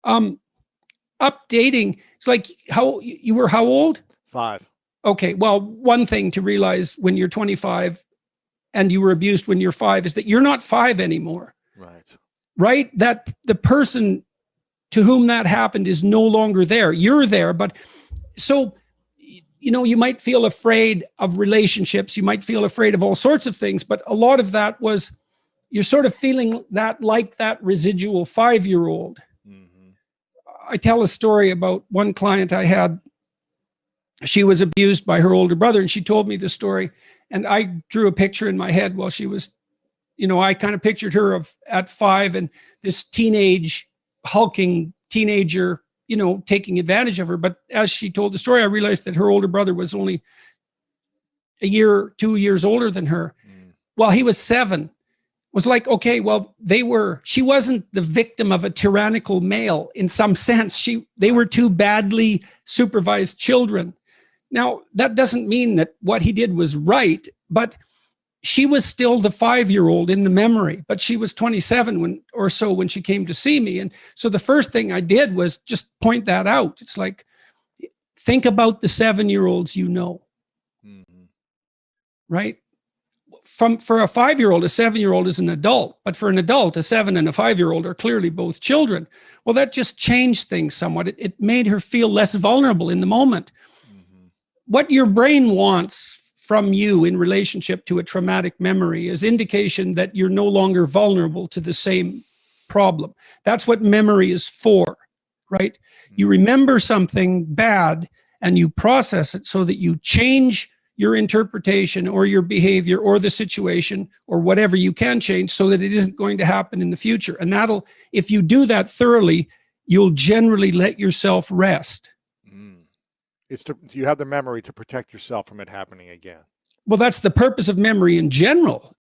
Um, Updating. It's like how you were, how old? 5. Okay. Well, one thing to realize when you're 25 and you were abused when you're 5 is that you're not 5 anymore. Right. Right. That the person to whom that happened is no longer there. You're there. But so, you might feel afraid of relationships. You might feel afraid of all sorts of things. But a lot of that was you're sort of feeling that like that residual 5-year-old. Mm-hmm. I tell a story about one client I had. She was abused by her older brother, and she told me the story. And I drew a picture in my head while she was, I kind of pictured her at 5 and this hulking teenager, taking advantage of her. But as she told the story, I realized that her older brother was only a year, 2 years older than her. While he was 7. Was like, okay, well, she wasn't the victim of a tyrannical male in some sense. They were 2 badly supervised children. Now, that doesn't mean that what he did was right, but she was still the 5-year-old in the memory, but she was 27 when she came to see me. And so the first thing I did was just point that out. It's like, think about the 7-year-olds, right? For a 5-year-old, a 7-year-old is an adult, but for an adult, a 7 and a 5-year-old are clearly both children. Well, that just changed things somewhat. It made her feel less vulnerable in the moment. What your brain wants from you in relationship to a traumatic memory is indication that you're no longer vulnerable to the same problem. That's what memory is for, right? You remember something bad and you process it so that you change your interpretation or your behavior or the situation or whatever you can change so that it isn't going to happen in the future. And if you do that thoroughly, you'll generally let yourself rest. You have the memory to protect yourself from it happening again. Well, that's the purpose of memory in general.